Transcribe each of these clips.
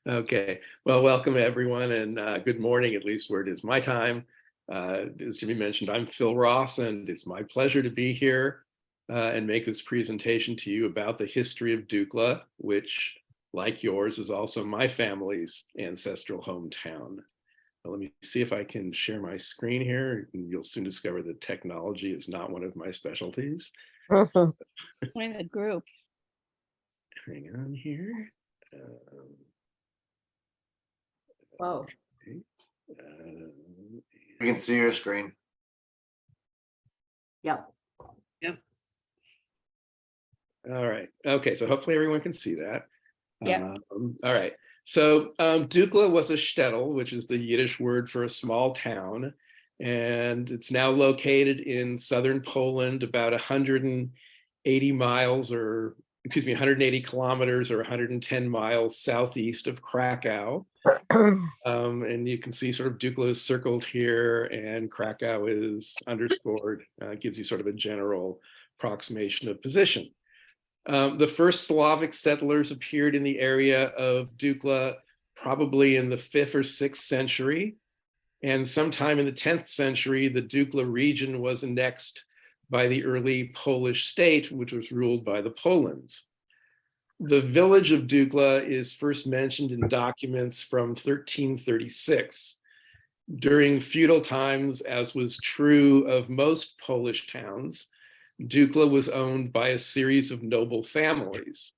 Okay, well, welcome everyone, and good morning, at least where it is my time. As Jimmy mentioned, I'm Phil Ross, and it's my pleasure to be here and make this presentation to you about the history of Dukla, which, like yours, is also my family's ancestral hometown. Let me see if I can share my screen here. You'll soon discover that technology is not one of my specialties. Join the group. Hang on here. Whoa. Okay. We can see your screen. Yep. All right. Okay. So hopefully everyone can see that. Yeah. All right. So Dukla was a shtetl, which is the Yiddish word for a small town. And it's now located in southern Poland, about 180 miles or, excuse me, 180 kilometers or 110 miles southeast of Krakow. And you can see sort of Dukla is circled here and Krakow is underscored. Gives you sort of a general approximation of position. The first Slavic settlers appeared in the area of Dukla probably in the 5th or 6th century. And sometime in the 10th century, the Dukla region was annexed by the early Polish state, which was ruled by the Polans. The village of Dukla is first mentioned in documents from 1336. During feudal times, as was true of most Polish towns, Dukla was owned by a series of noble families.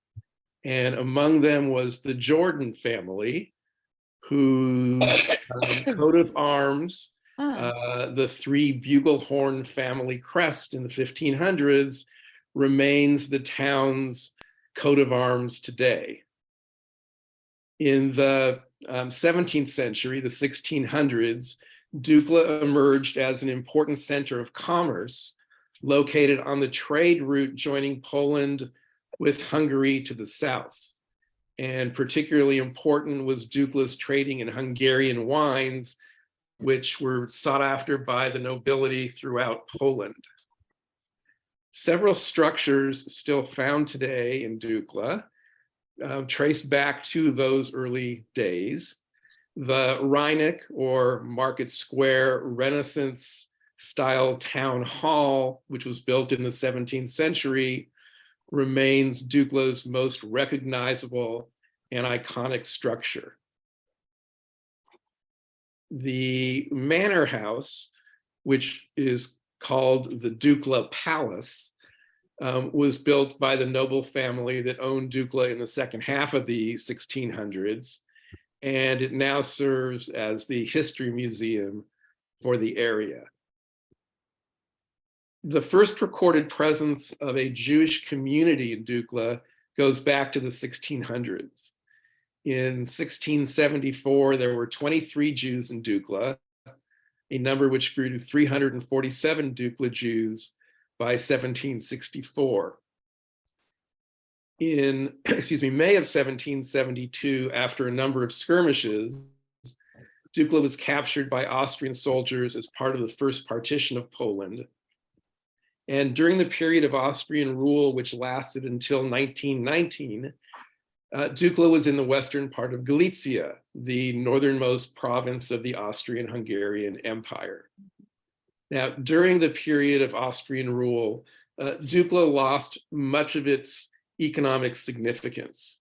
And among them was the Jordan family, whose coat of arms, the 3 buglehorn family crest in the 1500s, remains the town's coat of arms today. In the 17th century, the 1600s, Dukla emerged as an important center of commerce located on the trade route joining Poland with Hungary to the south. And particularly important was Dukla's trading in Hungarian wines, which were sought after by the nobility throughout Poland. Several structures still found today in Dukla trace back to those early days. The Rheineck, or Market Square, Renaissance style town hall, which was built in the 17th century, remains Dukla's most recognizable and iconic structure. The manor house, which is called the Dukla Palace, was built by the noble family that owned Dukla in the second half of the 1600s, and it now serves as the history museum for the area. The first recorded presence of a Jewish community in Dukla goes back to the 1600s. In 1674, there were 23 Jews in Dukla, a number which grew to 347 Dukla Jews by 1764. In, May of 1772, after a number of skirmishes, Dukla was captured by Austrian soldiers as part of the first partition of Poland. And during the period of Austrian rule, which lasted until 1919, Dukla was in the western part of Galicia, the northernmost province of the Austrian-Hungarian Empire. Now, during the period of Austrian rule, Dukla lost much of its economic significance,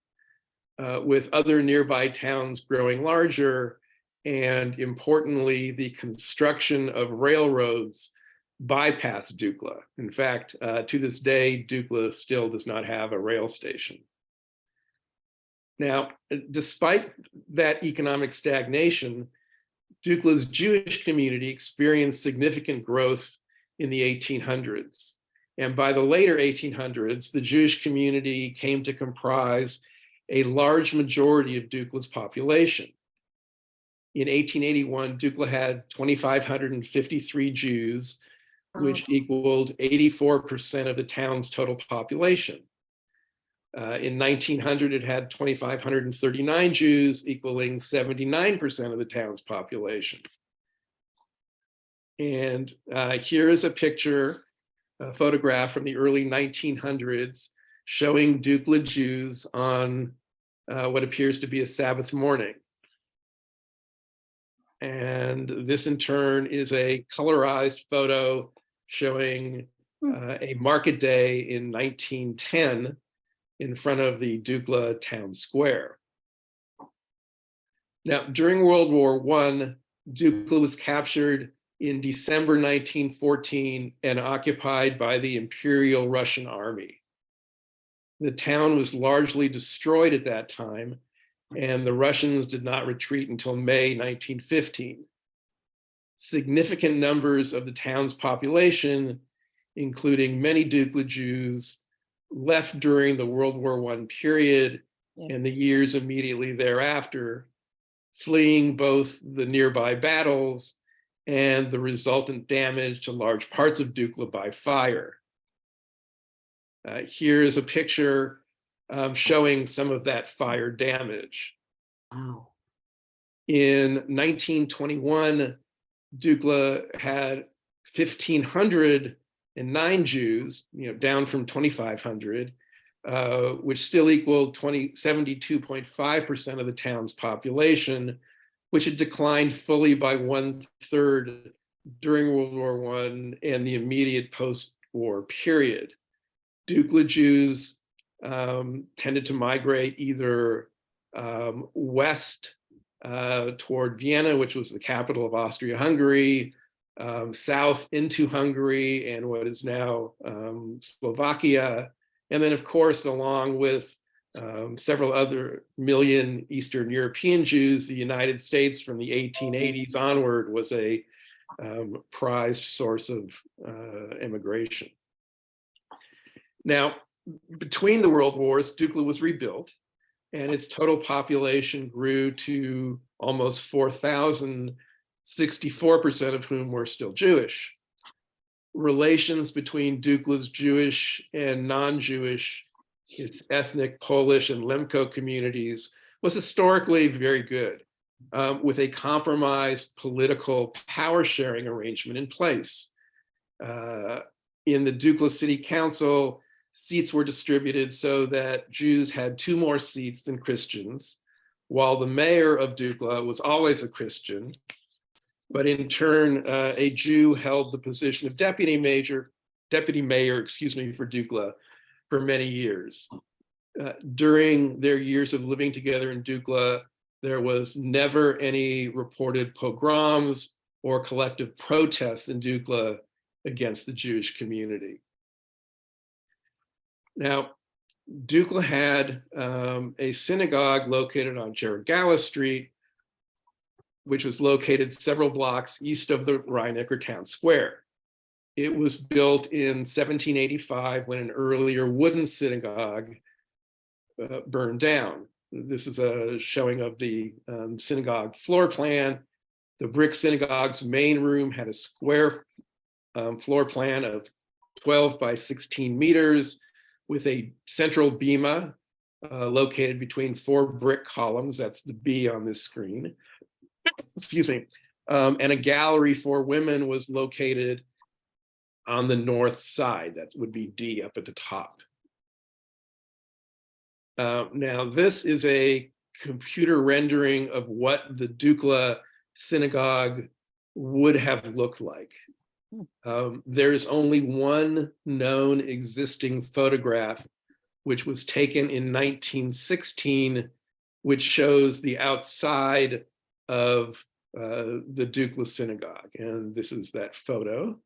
with other nearby towns growing larger, and importantly, the construction of railroads bypassed Dukla. In fact, to this day, Dukla still does not have a rail station. Now, despite that economic stagnation, Dukla's Jewish community experienced significant growth in the 1800s. And by the later 1800s, the Jewish community came to comprise a large majority of Dukla's population. In 1881, Dukla had 2,553 Jews, which equaled 84% of the town's total population. In 1900, it had 2,539 Jews, equaling 79% of the town's population. And here is a picture, a photograph from the early 1900s, showing Dukla Jews on what appears to be a Sabbath morning. And this in turn is a colorized photo showing a market day in 1910 in front of the Dukla town square. Now, during World War I, Dukla was captured in December 1914 and occupied by the Imperial Russian Army. The town was largely destroyed at that time, and the Russians did not retreat until May 1915. Significant numbers of the town's population, including many Dukla Jews, left during the World War I period and the years immediately thereafter, fleeing both the nearby battles and the resultant damage to large parts of Dukla by fire. Here is a picture showing some of that fire damage. Wow. In 1921, Dukla had 1,509 Jews, down from 2,500, which still equaled 72.5% of the town's population, which had declined fully by 1/3 during World War I and the immediate post-war period. Dukla Jews tended to migrate either west toward Vienna, which was the capital of Austria-Hungary, south into Hungary and what is now Slovakia, and then, of course, along with several other million Eastern European Jews, the United States from the 1880s onward was a prized source of immigration. Now, between the world wars, Dukla was rebuilt, and its total population grew to almost 4,000, 64% of whom were still Jewish. Relations between Dukla's Jewish and non-Jewish, its ethnic Polish and Lemko communities, was historically very good, with a compromised political power-sharing arrangement in place. In the Dukla City Council, seats were distributed so that Jews had 2 more seats than Christians, while the mayor of Dukla was always a Christian, but in turn, a Jew held the position of deputy mayor, for Dukla for many years. During their years of living together in Dukla, there was never any reported pogroms or collective protests in Dukla against the Jewish community. Now, Dukla had a synagogue located on Jaragala Street, which was located several blocks east of the Rhein-Neckar town square. It was built in 1785 when an earlier wooden synagogue burned down. This is a showing of the synagogue floor plan. The brick synagogue's main room had a square floor plan of 12 by 16 meters with a central bima located between 4 brick columns. That's the B on this screen. Excuse me. And a gallery for women was located on the north side. That would be D up at the top. Now, this is a computer rendering of what the Dukla synagogue would have looked like. There's only one known existing photograph, which was taken in 1916, which shows the outside of the Dukla synagogue. And this is that photo.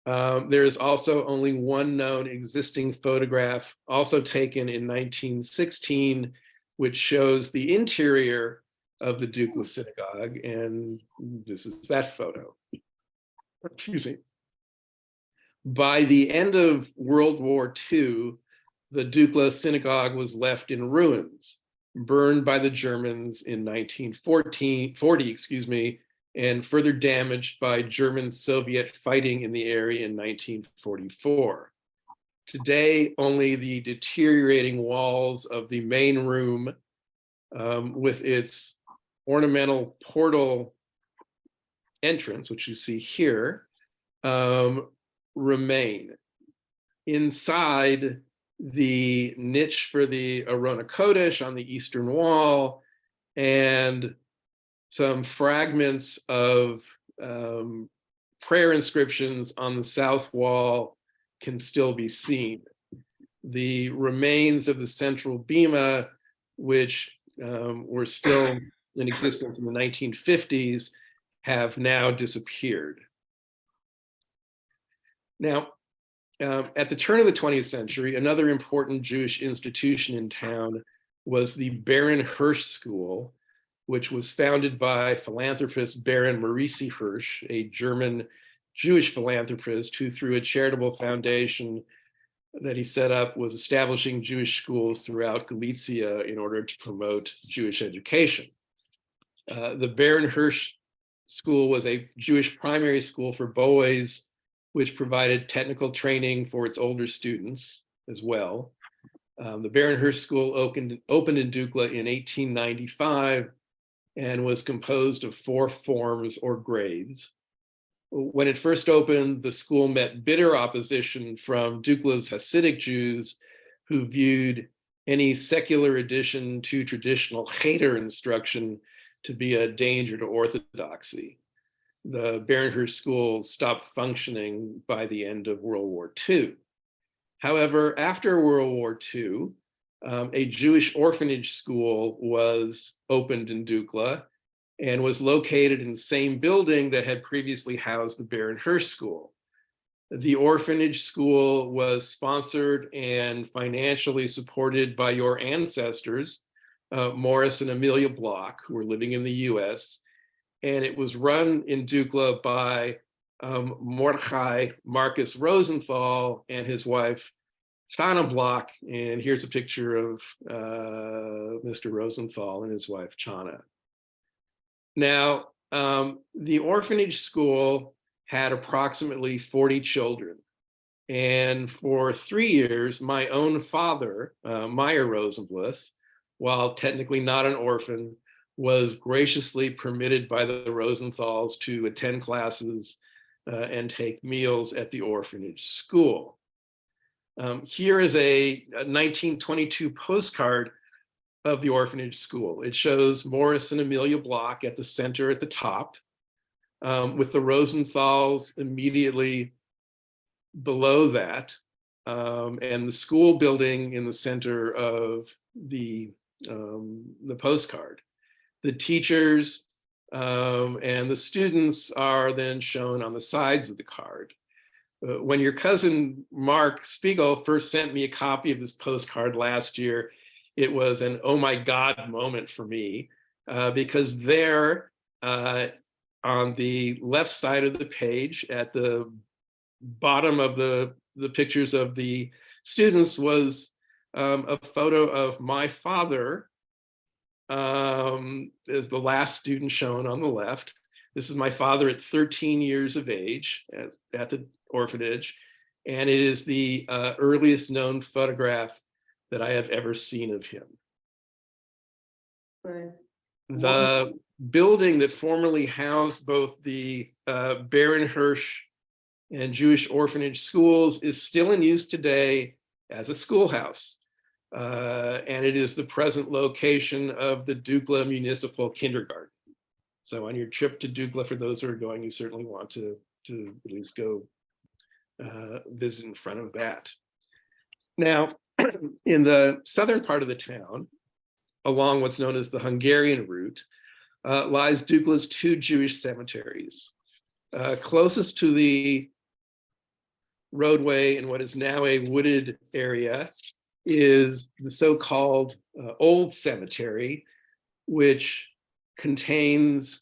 There is also only one known existing photograph, also taken in 1916, which shows the interior of the Dukla synagogue. And this is that photo. Excuse me. By the end of World War II, the Dukla synagogue was left in ruins, burned by the Germans in 1940, and further damaged by German-Soviet fighting in the area in 1944. Today, only the deteriorating walls of the main room with its ornamental portal entrance, which you see here, remain. Inside, the niche for the Arona Kodesh on the eastern wall, and some fragments of prayer inscriptions on the south wall can still be seen. The remains of the central bima, which were still in existence in the 1950s, have now disappeared. Now, at the turn of the 20th century, another important Jewish institution in town was the Baron Hirsch School, which was founded by philanthropist Baron Maurice Hirsch, a German Jewish philanthropist who, through a charitable foundation that he set up, was establishing Jewish schools throughout Galicia in order to promote Jewish education. The Baron Hirsch School was a Jewish primary school for boys, which provided technical training for its older students as well. The Baron Hirsch School opened in Dukla in 1895 and was composed of 4 forms or grades. When it first opened, the school met bitter opposition from Dukla's Hasidic Jews, who viewed any secular addition to traditional Cheder instruction to be a danger to orthodoxy. The Baron Hirsch School stopped functioning by the end of World War II. However, after World War II, a Jewish orphanage school was opened in Dukla and was located in the same building that had previously housed the Baron Hirsch School. The orphanage school was sponsored and financially supported by your ancestors, Morris and Amelia Bloch, who were living in the US, and it was run in Dukla by Mordechai Marcus Rosenthal and his wife, Chana Bloch, and here's a picture of Mr. Rosenthal and his wife, Chana. Now, the orphanage school had approximately 40 children. And for 3 years, my own father, Meyer Rosenbluth, while technically not an orphan, was graciously permitted by the Rosenthals to attend classes and take meals at the orphanage school. Here is a 1922 postcard of the orphanage school. It shows Morris and Amelia Bloch at the center at the top, with the Rosenthals immediately below that, and the school building in the center of the postcard. The teachers and the students are then shown on the sides of the card. When your cousin Mark Spiegel first sent me a copy of this postcard last year, it was an oh my God moment for me, because there on the left side of the page at the bottom of the pictures of the students was a photo of my father as the last student shown on the left. This is my father at 13 years of age at the orphanage, and it is the earliest known photograph that I have ever seen of him. Right. The building that formerly housed both the Baron Hirsch and Jewish orphanage schools is still in use today as a schoolhouse. And it is the present location of the Dukla Municipal Kindergarten. So on your trip to Dukla, for those who are going, you certainly want to at least go visit in front of that. Now, in the southern part of the town, along what's known as the Hungarian route, lies Dukla's 2 Jewish cemeteries. Closest to the roadway in what is now a wooded area is the so-called Old Cemetery, which contains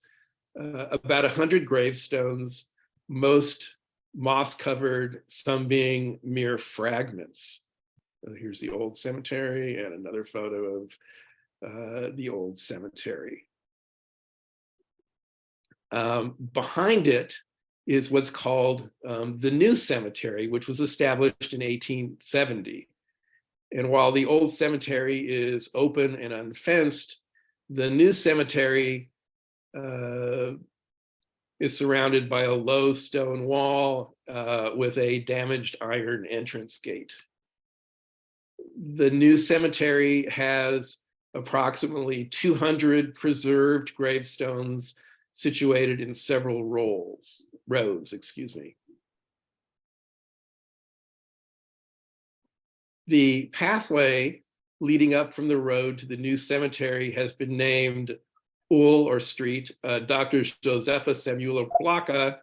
about 100 gravestones, most moss-covered, some being mere fragments. Here's the Old Cemetery and another photo of the Old Cemetery. Behind it is what's called the New Cemetery, which was established in 1870. And while the Old Cemetery is open and unfenced, the New Cemetery is surrounded by a low stone wall with a damaged iron entrance gate. The new cemetery has approximately 200 preserved gravestones situated in several rows, excuse me. The pathway leading up from the road to the new cemetery has been named or Street, Dr. Josefa Samuela Bloch,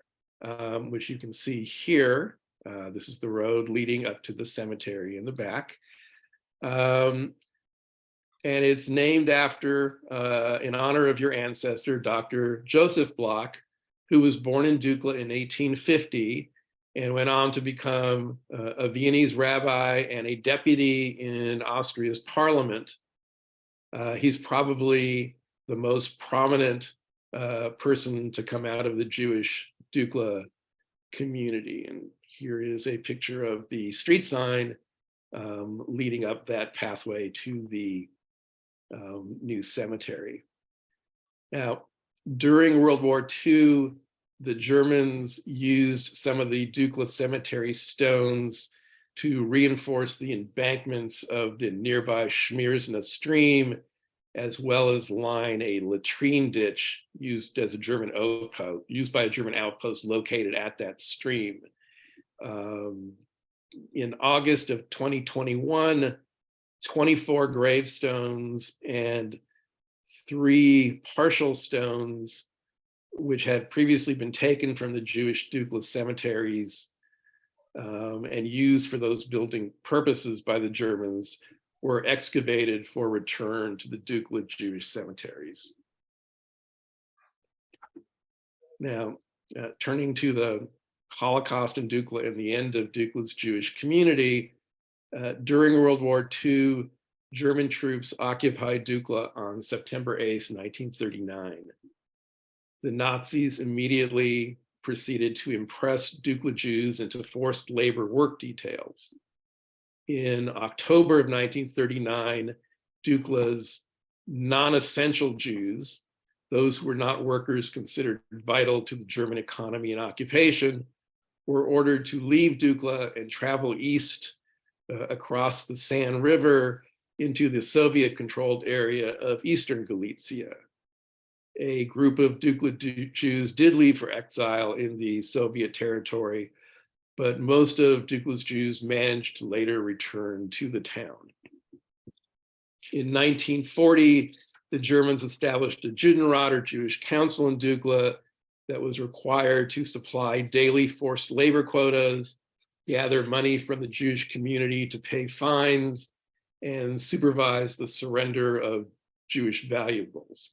which you can see here. This is the road leading up to the cemetery in the back. And it's named after, in honor of your ancestor, Dr. Joseph Bloch, who was born in Dukla in 1850 and went on to become a Viennese rabbi and a deputy in Austria's parliament. He's probably the most prominent person to come out of the Jewish Dukla community. And here is a picture of the street sign leading up that pathway to the new cemetery. Now, during World War II, the Germans used some of the Dukla cemetery stones to reinforce the embankments of the nearby Schmiersna stream, as well as line a latrine ditch used by a German outpost located at that stream. In August of 2021, 24 gravestones and 3 partial stones, which had previously been taken from the Jewish Dukla cemeteries and used for those building purposes by the Germans, were excavated for return to the Dukla Jewish cemeteries. Now, turning to the Holocaust in Dukla and the end of Dukla's Jewish community, during World War II, German troops occupied Dukla on September 8th, 1939. The Nazis immediately proceeded to impress Dukla Jews into forced labor work details. In October of 1939, Dukla's non-essential Jews, those who were not workers considered vital to the German economy and occupation, were ordered to leave Dukla and travel east across the San River into the Soviet-controlled area of Eastern Galicia. A group of Dukla Jews did leave for exile in the Soviet territory, but most of Dukla's Jews managed to later return to the town. In 1940, the Germans established a Judenrat, or Jewish council, in Dukla that was required to supply daily forced labor quotas, gather money from the Jewish community to pay fines, and supervise the surrender of Jewish valuables.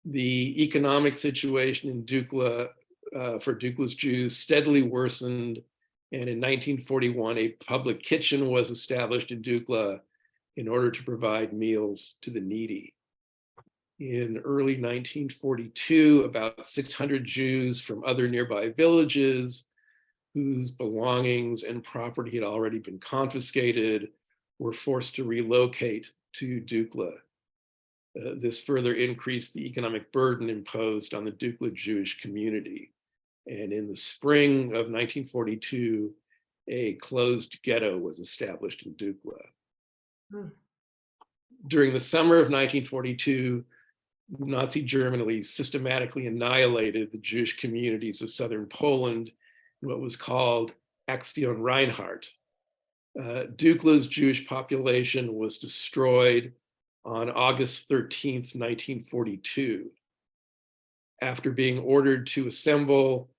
The economic situation in Dukla for Dukla's Jews steadily worsened, and in 1941, a public kitchen was established in Dukla in order to provide meals to the needy. In early 1942, about 600 Jews from other nearby villages whose belongings and property had already been confiscated were forced to relocate to Dukla. This further increased the economic burden imposed on the Dukla Jewish community. And in the spring of 1942, a closed ghetto was established in Dukla. During the summer of 1942, Nazi Germany systematically annihilated the Jewish communities of southern Poland in what was called Aktion Reinhardt. Dukla's Jewish population was destroyed on August 13th, 1942. After being ordered to assemble,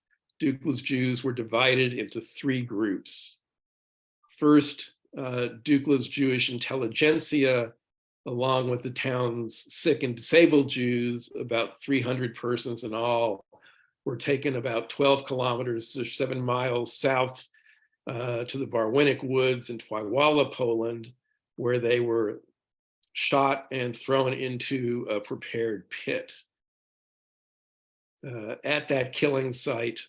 Dukla's Jews were divided into 3 groups. First, Dukla's Jewish intelligentsia, along with the town's sick and disabled Jews, about 300 persons in all, were taken about 12 kilometers or 7 miles south to the Barwinek Woods in Twiwala, Poland, where they were shot and thrown into a prepared pit. At that killing site,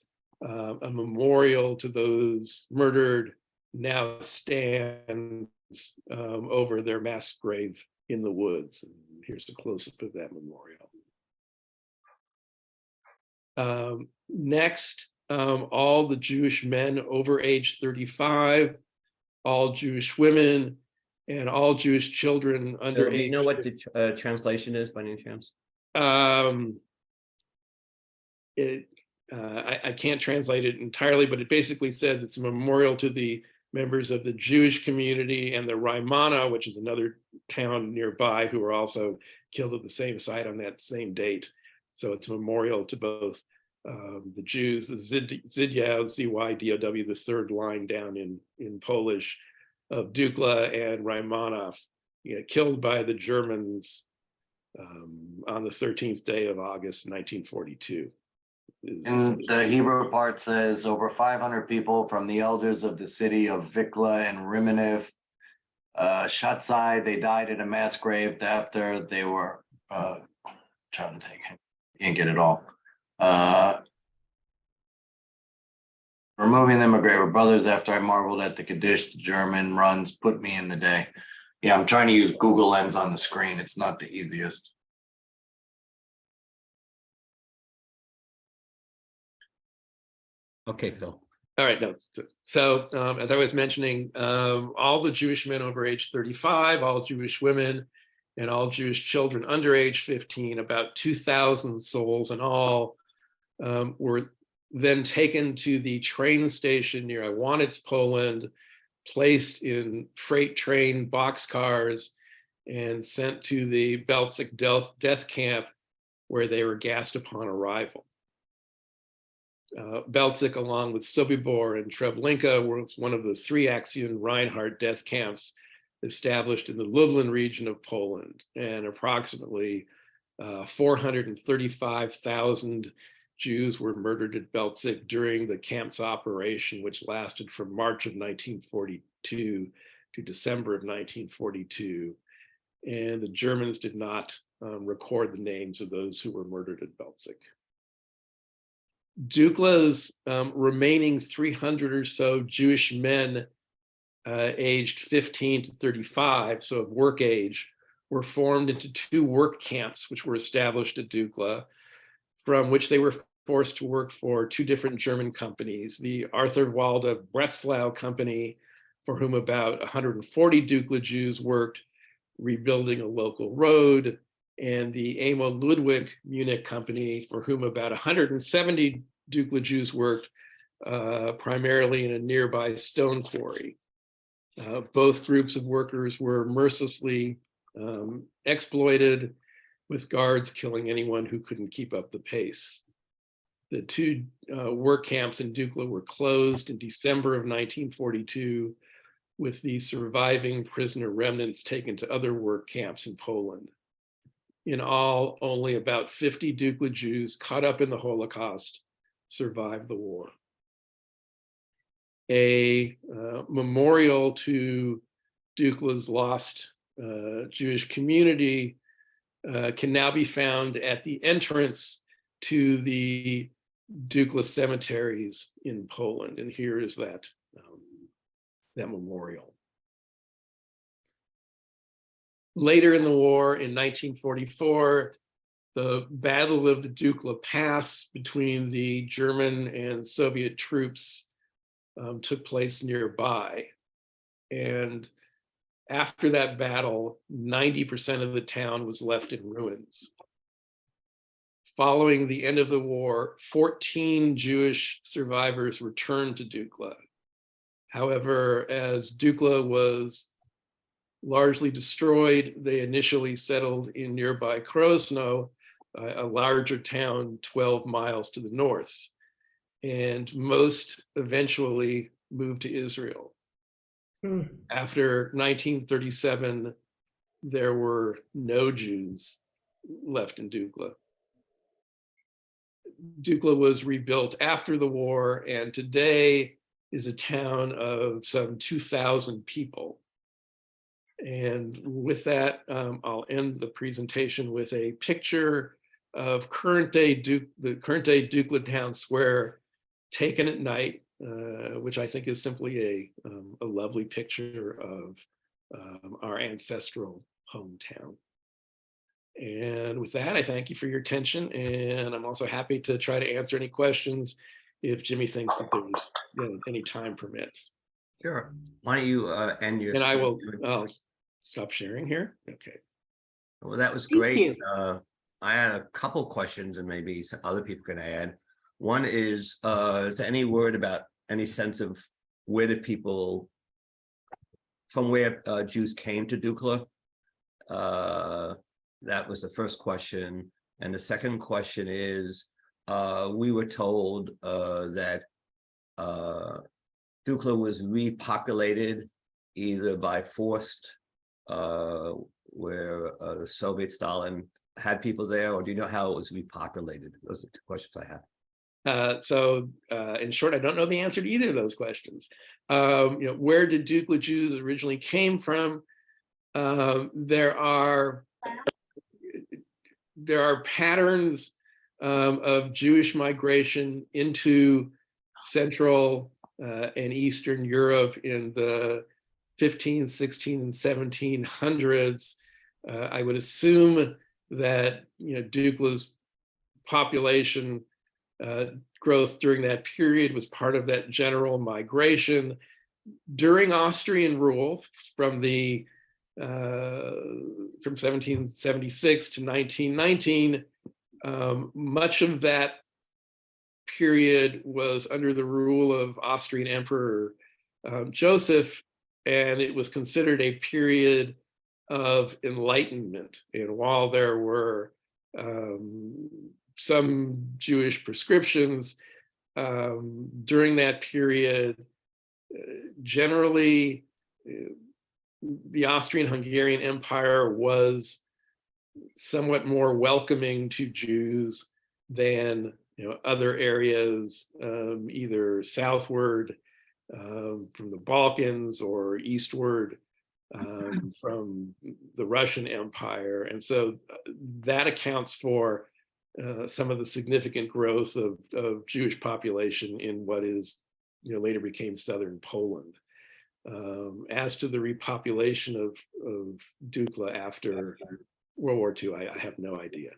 a memorial to those murdered now stands over their mass grave in the woods. And here's a close-up of that memorial. Next, all the Jewish men over age 35, all Jewish women, and all Jewish children under So do you age. know what the translation is by any chance? I can't translate it entirely, but it basically says it's a memorial to the members of the Jewish community and the Raimana, which is another town nearby, who were also killed at the same site on that same date. So it's a memorial to both the Jews, the Zydyaw, Z-Y-D-O-W, the third line down in Polish, of Dukla and Raimanov, killed by the Germans on the 13th day of August, 1942. And the Hebrew part says over 500 people from the elders of the city of Vikla and Rimenev, Shatzai, they died at a mass grave after they were trying to think, can't get it all. Removing them a grave of brothers after I marveled at the Kaddish, the German runs put me in the day. Yeah, I'm trying to use Google Lens on the screen. It's not the easiest. Okay, Phil. All right, no. So as I was mentioning, all the Jewish men over age 35, all Jewish women, and all Jewish children under age 15, about 2,000 souls in all, were then taken to the train station near Iwanitz, Poland, placed in freight train boxcars, and sent to the Belzec death camp, where they were gassed upon arrival. Belzec, along with Sobibor and Treblinka, was one of the 3 Axion Reinhardt death camps established in the Lublin region of Poland, and approximately 435,000 Jews were murdered at Belzec during the camp's operation, which lasted from March of 1942 to December of 1942. And the Germans did not record the names of those who were murdered at Belzec. Dukla's remaining 300 or so Jewish men aged 15 to 35, so of work age, were formed into 2 work camps, which were established at Dukla, from which they were forced to work for 2 different German companies, the Arthur Walde Breslau company, for whom about 140 Dukla Jews worked, rebuilding a local road, and the Amo Ludwig Munich company, for whom about 170 Dukla Jews worked, primarily in a nearby stone quarry. Both groups of workers were mercilessly exploited, with guards killing anyone who couldn't keep up the pace. The 2 work camps in Dukla were closed in December of 1942, with the surviving prisoner remnants taken to other work camps in Poland. In all, only about 50 Dukla Jews caught up in the Holocaust survived the war. A memorial to Dukla's lost Jewish community can now be found at the entrance to the Dukla cemeteries in Poland, and here is that memorial. Later in the war, in 1944, the Battle of the Dukla Pass between the German and Soviet troops took place nearby. And after that battle, 90% of the town was left in ruins. Following the end of the war, 14 Jewish survivors returned to Dukla. However, as Dukla was largely destroyed, they initially settled in nearby Krosno, a larger town 12 miles to the north, and most eventually moved to Israel. After 1937, there were no Jews left in Dukla. Dukla was rebuilt after the war, and today is a town of some 2,000 people. And with that, I'll end the presentation with a picture of the current day Dukla town square taken at night, which I think is simply a lovely picture of our ancestral hometown. And with that, I thank you for your attention, and I'm also happy to try to answer any questions if Jimmy thinks that there's any time permits. Sure. Why don't you end your And I screen? will, stop sharing here. Okay. Well, that was Thank great. you. I had a couple questions and maybe some other people can add. One is, is there any word about any sense of where the people from where Jews came to Dukla? That was the first question. And the second question is, we were told that Dukla was repopulated either by forced, where the Soviet Stalin had people there, or do you know how it was repopulated? Those are the two questions I have. So in short, I don't know the answer to either of those questions. Where did Dukla Jews originally came from? There are patterns of Jewish migration into Central and Eastern Europe in the 15, 16, and 1700s. I would assume that Dukla's population growth during that period was part of that general migration. During Austrian rule from 1776 to 1919, much of that period was under the rule of Austrian Emperor Joseph, and it was considered a period of enlightenment. And while there were some Jewish prescriptions during that period, generally the Austrian-Hungarian Empire was somewhat more welcoming to Jews than other areas, either southward from the Balkans or eastward from the Russian Empire. And so that accounts for some of the significant growth of Jewish population in what is later became southern Poland. As to the repopulation of Dukla after World War II, I have no idea.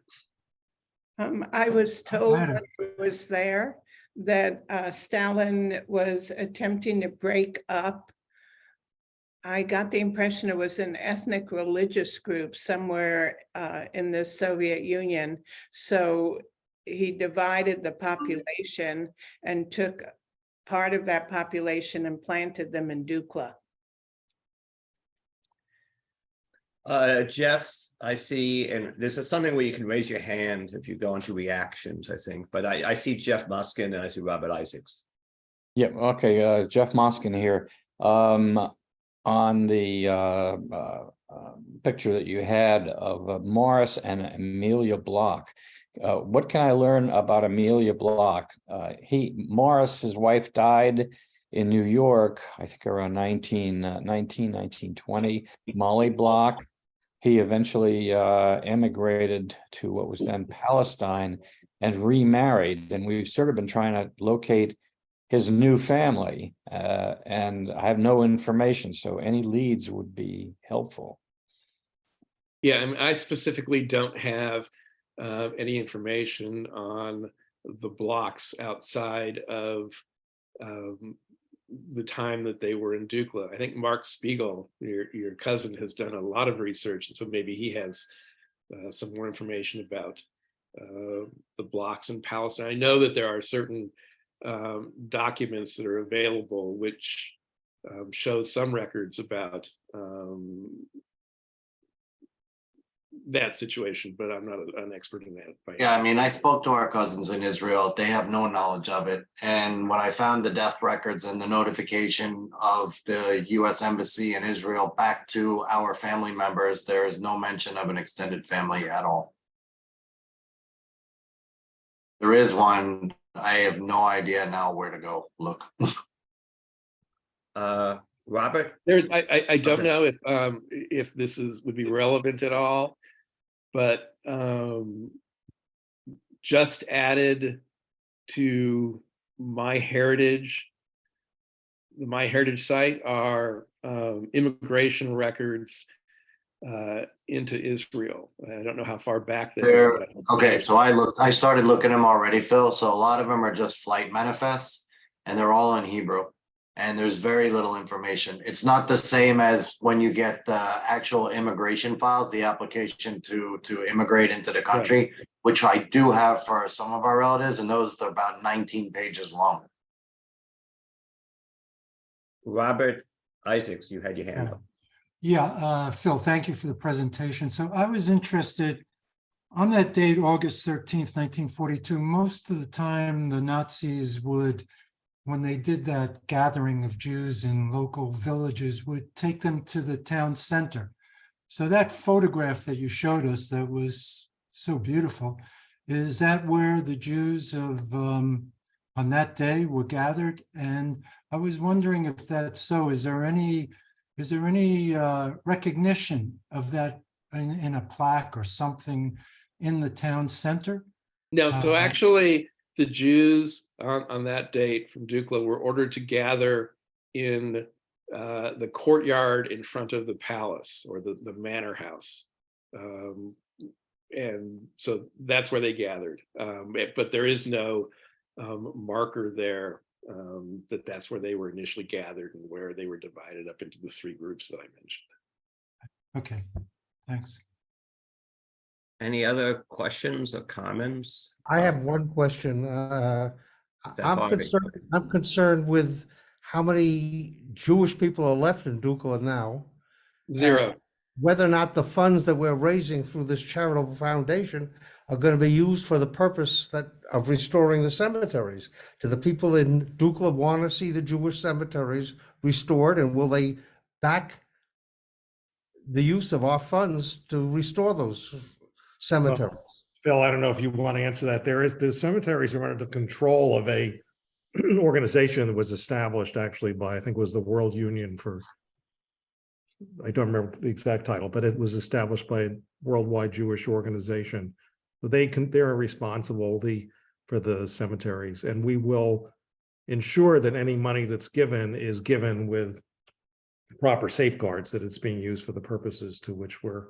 I was told when I was there that Stalin was attempting to break up. I got the impression it was an ethnic religious group somewhere in the Soviet Union. So he divided the population and took part of that population and planted them in Dukla. Jeff, I see, and this is something where you can raise your hand if you go into reactions, I think, but I see Jeff Muskin and I see Robert Isaacs. Yeah, okay, Jeff Moskin here. On the picture that you had of Morris and Amelia Bloch, what can I learn about Amelia Bloch? Morris, his wife, died in New York, I think around 1920. Molly Bloch, he eventually emigrated to what was then Palestine and remarried. And we've sort of been trying to locate his new family, and I have no information, so any leads would be helpful. Yeah, I mean, I specifically don't have any information on the Blochs outside of the time that they were in Dukla. I think Mark Spiegel, your cousin, has done a lot of research, and so maybe he has some more information about the Blochs in Palestine. I know that there are certain documents that are available which show some records about that situation, but I'm not an expert in that. Yeah, I mean, I spoke to our cousins in Israel. They have no knowledge of it. And when I found the death records and the notification of the US Embassy in Israel back to our family members, there is no mention of an extended family at all. There is one. I have no idea now where to go look. Robert? I don't Okay. know if this would be relevant at all, but just added to the My Heritage site are immigration records into Israel. I don't know how far back they go. Okay, so I started looking them already, Phil. So a lot of them are just flight manifests and they're all in Hebrew. and there's very little information. It's not the same as when you get the actual immigration files, the application to immigrate into the country, which I do have for some of our relatives, and those are about 19 pages long. Robert Isaacs, you had your hand up. Yeah, Phil, thank you for the presentation. So I was interested on that date, August 13th, 1942, most of the time the Nazis would, when they did that gathering of Jews in local villages, would take them to the town center. So that photograph that you showed us that was so beautiful, is that where the Jews of on that day were gathered? And I was wondering if that's so. Is there any recognition of that in a plaque or something in the town center? No, so actually, the Jews on that date from Dukla were ordered to gather in the courtyard in front of the palace or the manor house. And so that's where they gathered. But there is no marker there that that's where they were initially gathered and where they were divided up into the three groups that I mentioned. Okay, thanks. Any other questions or comments? I have one question. that I'm Harvey? concerned with how many Jewish people are left in Dukla now. Zero. Whether or not the funds that we're raising through this charitable foundation are going to be used for the purpose of restoring the cemeteries. Do the people in Dukla want to see the Jewish cemeteries restored, and will they back the use of our funds to restore those cemeteries? Phil, I don't know if you want to answer that. The cemeteries are under the control of a organization that was established actually by, I think it was the World Union for, I don't remember the exact title, but it was established by a worldwide Jewish organization. They're responsible for the cemeteries, and we will ensure that any money that's given is given with proper safeguards, that it's being used for the purposes to which we're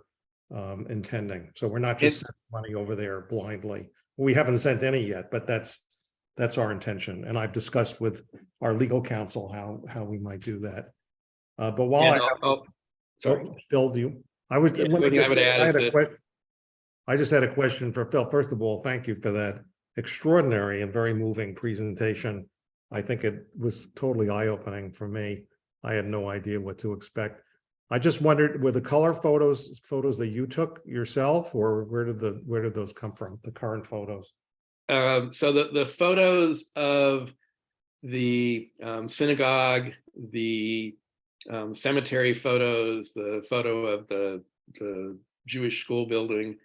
intending. So we're not just sending money over there blindly. We haven't sent any yet, but that's our intention. And I've discussed with our legal counsel how we might do that. But while Sorry. Phil, I would add is that I just had a question for Phil. First of all, thank you for that extraordinary and very moving presentation. I think it was totally eye-opening for me. I had no idea what to expect. I just wondered, were the color photos that you took yourself, or where did those come from, the current photos? So the photos of the synagogue, the cemetery photos, the photo of the Jewish school building,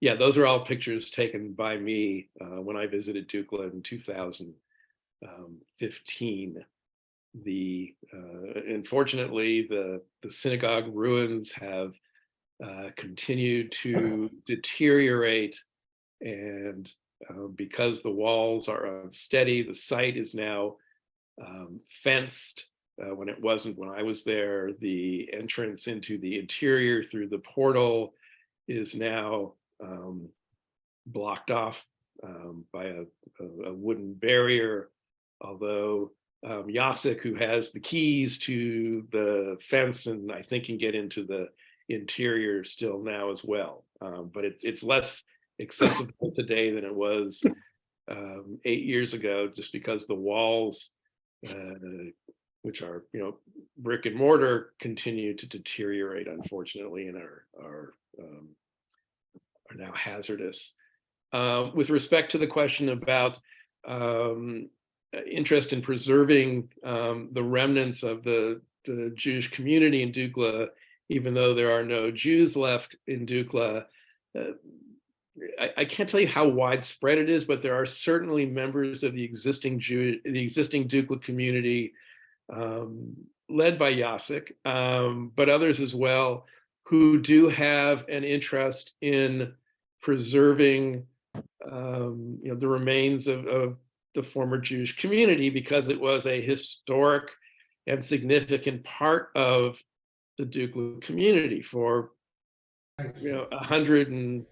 yeah, those are all pictures taken by me when I visited Dukla in 2015. Unfortunately, the synagogue ruins have continued to deteriorate, and because the walls are unsteady, the site is now fenced. When it wasn't when I was there, the entrance into the interior through the portal is now blocked off by a wooden barrier, although Jacek, who has the keys to the fence and I think can get into the interior still now as well. But it's less accessible today than it was 8 years ago, just because the walls, which are brick and mortar, continue to deteriorate, unfortunately, and are now hazardous. With respect to the question about interest in preserving the remnants of the Jewish community in Dukla, even though there are no Jews left in Dukla, I can't tell you how widespread it is, but there are certainly members of the existing Dukla community, led by Jacek, but others as well, who do have an interest in preserving the remains of the former Jewish community, because it was a historic and significant part of the Dukla community for 100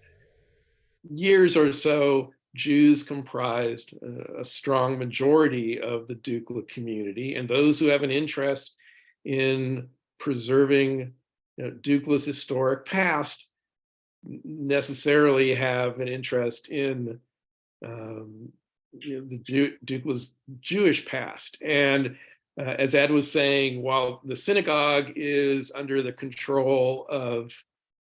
years or so. Jews comprised a strong majority of the Dukla community, and those who have an interest in preserving Dukla's historic past necessarily have an interest in Dukla's Jewish past. And as Ed was saying, while the synagogue is under the control of,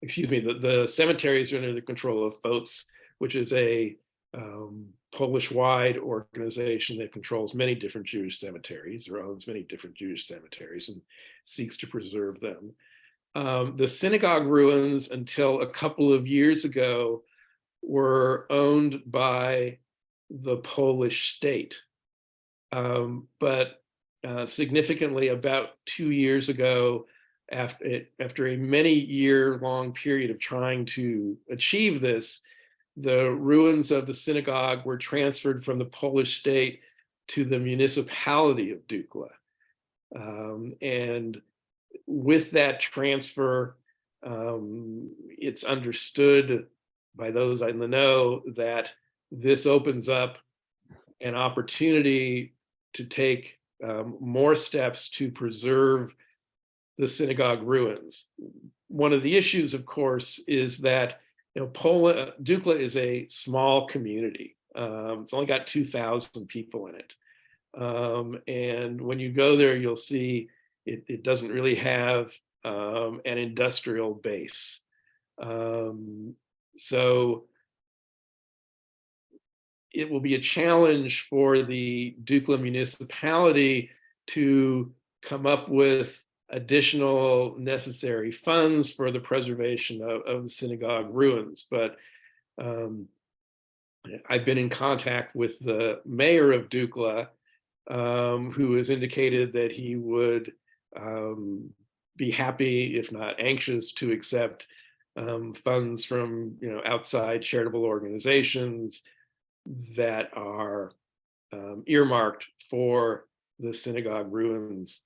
the cemeteries are under the control of FOTS, which is a Polish-wide organization that controls many different Jewish cemeteries, or owns many different Jewish cemeteries, and seeks to preserve them. The synagogue ruins, until a couple of years ago, were owned by the Polish state. But significantly, about 2 years ago, after a many-year-long period of trying to achieve this, the ruins of the synagogue were transferred from the Polish state to the municipality of Dukla. And with that transfer, it's understood by those in the know that this opens up an opportunity to take more steps to preserve the synagogue ruins. One of the issues, of course, is that Dukla is a small community. It's only got 2,000 people in it. And when you go there, you'll see it doesn't really have an industrial base. So it will be a challenge for the Dukla municipality to come up with additional necessary funds for the preservation of the synagogue ruins. But I've been in contact with the mayor of Dukla, who has indicated that he would be happy, if not anxious, to accept funds from outside charitable organizations that are earmarked for the synagogue ruins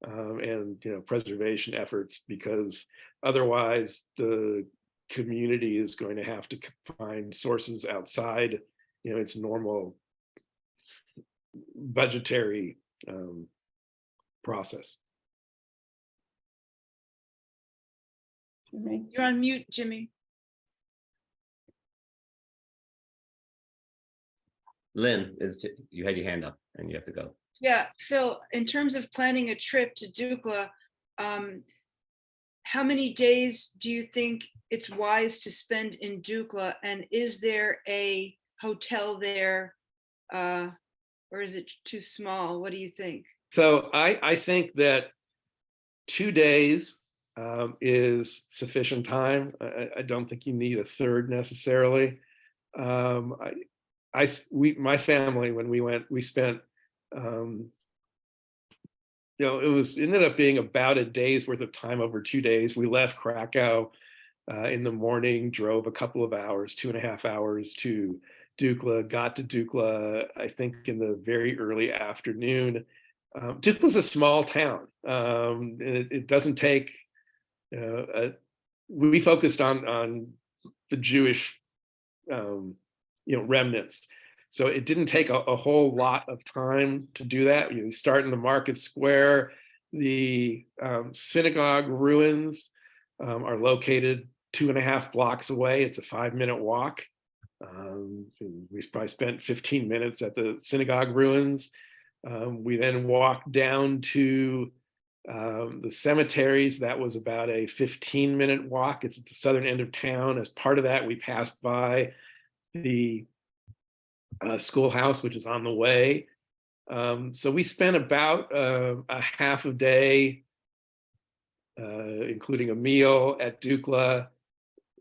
and preservation efforts, because otherwise the community is going to have to find sources outside its normal budgetary process. Jimmy? You're on mute, Jimmy. Lynn, you had your hand up and you have to go. Yeah, Phil, in terms of planning a trip to Dukla, how many days do you think it's wise to spend in Dukla? And is there a hotel there, or is it too small? What do you think? So I think that 2 days is sufficient time. I don't think you need a third necessarily. My family, when we went, we spent, it ended up being about a day's worth of time over 2 days. We left Krakow in the morning, drove a couple of hours, 2.5 hours to Dukla, got to Dukla, I think in the very early afternoon. Dukla's a small town. It doesn't take, we focused on the Jewish, remnants. So it didn't take a whole lot of time to do that. You start in the market square. The synagogue ruins are located 2.5 blocks away. It's a 5-minute walk. We probably spent 15 minutes at the synagogue ruins. We then walked down to the cemeteries. That was about a 15-minute walk. It's at the southern end of town. As part of that, we passed by the schoolhouse, which is on the way. So we spent about a half a day, including a meal at Dukla.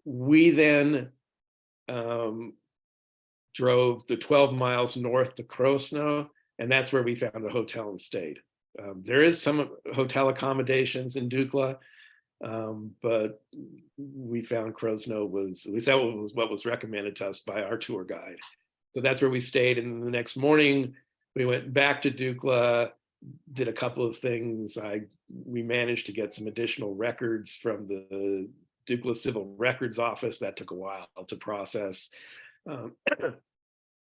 We then drove the 12 miles north to Krosno, and that's where we found a hotel and stayed. There is some hotel accommodations in Dukla, but we found Krosno was, at least that was what was recommended to us by our tour guide. So that's where we stayed. And the next morning, we went back to Dukla, did a couple of things. We managed to get some additional records from the Dukla Civil Records Office. That took a while to process.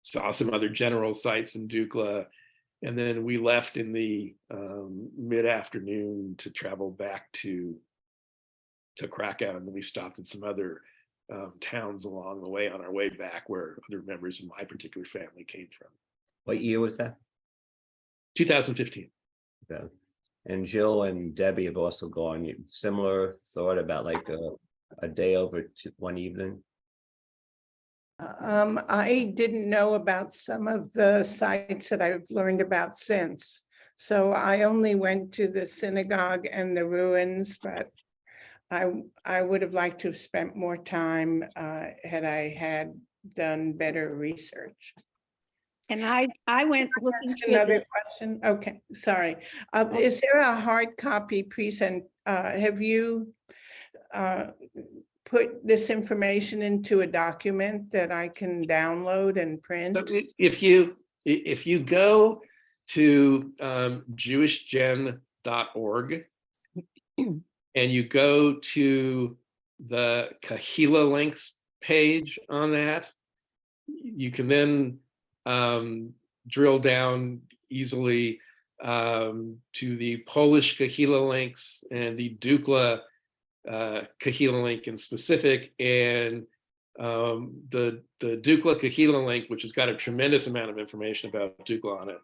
saw some other general sites in Dukla. And then we left in the mid-afternoon to travel back to Krakow. And then we stopped at some other towns along the way on our way back where other members of my particular family came from. What year was that? 2015. Yeah. And Jill and Debbie have also gone. Similar thought about like a day over to one evening. I didn't know about some of the sites that I've learned about since. So I only went to the synagogue and the ruins, but I would have liked to have spent more time had I had done better research. And I went looking That's for another the, question. Okay, sorry. Is there a hard copy present? Have you put this information into a document that I can download and print? So if you go to jewishgen.org and you go to the Kahila links page on that, you can then drill down easily to the Polish Kahila links and the Dukla Kahila link in specific, and the Dukla Kahila link, which has got a tremendous amount of information about Dukla on it.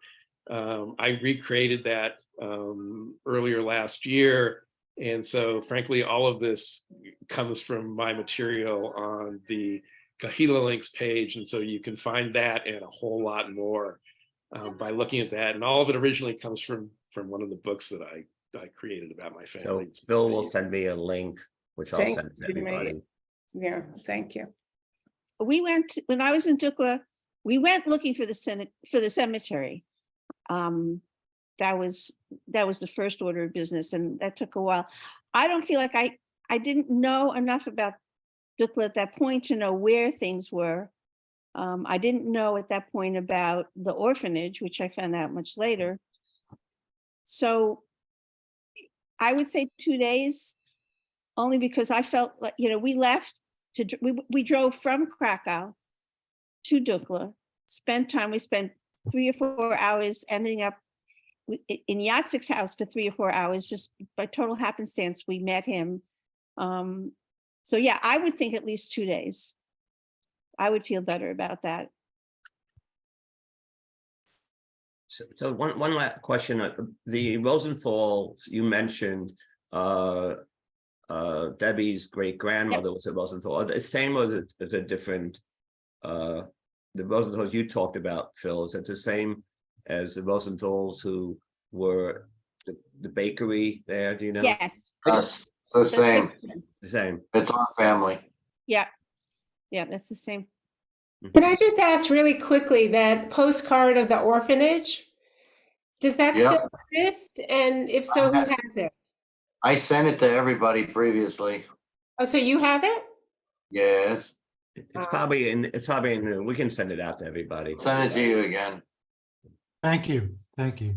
I recreated that earlier last year. And so frankly, all of this comes from my material on the Kahila links page. And so you can find that and a whole lot more by looking at that. And all of it originally comes from one of the books that I created about my So family. Phil will send me a link, which I'll Thank send to you, May. everybody. Yeah, thank you. we went, when I was in Dukla, we went looking for the cemetery. That was the first order of business, and that took a while. I don't feel like I didn't know enough about Dukla at that point to know where things were. I didn't know at that point about the orphanage, which I found out much later. So I would say 2 days, only because I felt like, we left we drove from Krakow to Dukla, we spent 3 or 4 hours, ending up in Yatsik's house for 3 or 4 hours. Just by total happenstance, we met him. So yeah, I would think at least 2 days. I would feel better about that. So one last question. The Rosenthals you mentioned, Debbie's great grandmother was a Rosenthal. The same, or is it a different? The Rosenthals you talked about, Phil, is it the same as the Rosenthals who were the bakery there? Do you know? Yes. It's the same. The same. It's our family. Yeah. Yeah, that's the same. Can I just ask really quickly, that postcard of the orphanage, does that Yep. still exist? And if so, who has it? I sent it to everybody previously. Oh, so you have it? Yes, It's probably in, we can send it out to everybody. send it to you again. Thank you. Thank you.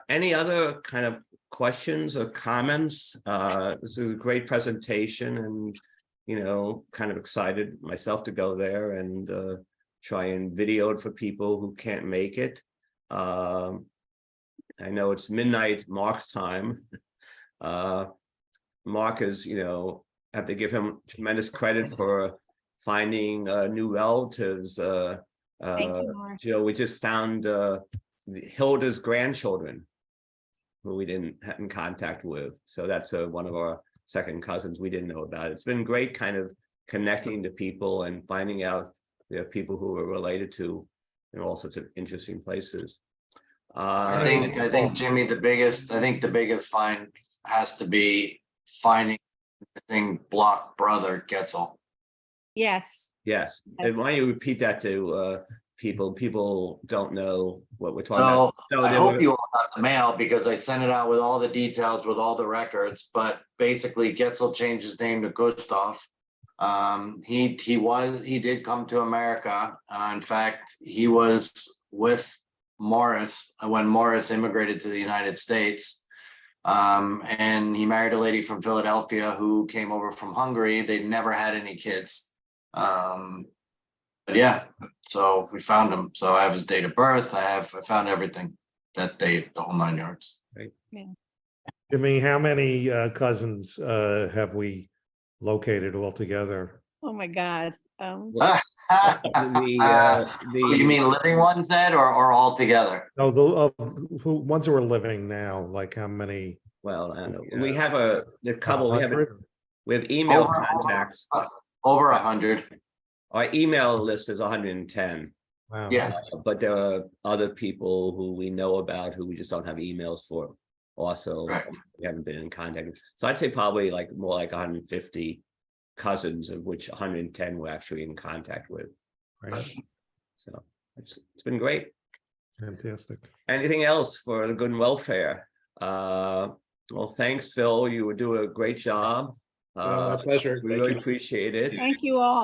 Any other kind of questions or comments? This is a great presentation, and kind of excited myself to go there and try and video it for people who can't make it. I know it's midnight Mark's time. Mark is, have to give him tremendous credit for finding new relatives. Thank you, Mark. We just found Hilda's grandchildren, who we didn't have in contact with. So that's one of our second cousins we didn't know about. It's been great kind of connecting to people and finding out there are people who are related to in all sorts of interesting places. I think Jimmy, the biggest find has to be finding the thing Bloch brother Getzel. Yes. Yes, and why don't you repeat that to people? People don't know what we're talking about. So I hope you all got the mail, because I sent it out with all the details, with all the records, but basically Getzel changed his name to Gustav. He did come to America. In fact, he was with Morris when Morris immigrated to the United States. And he married a lady from Philadelphia who came over from Hungary. They'd never had any kids. But yeah, So we found him. So I have his date of birth. I found everything, that date, the whole 9 yards. Jimmy, how many cousins have we located altogether? Oh, my God. The Oh, you mean living ones, Ed, or all together? No, ones who are living now, like how many? well, I don't know. We have a couple, we have 100? email Over- contacts. Over 100. Our email list is 110, Wow. Yeah. but there are other people who we know about who we just don't have emails for. Also, Right. we haven't been in contact with. So I'd say probably like more like 150 cousins, of which 110 we're actually in contact with. Right. So it's been great. Fantastic. Anything else for the good and welfare? Well, thanks, Phil. You would do a great job. My pleasure. We Thank really you. appreciate it. Thank you all.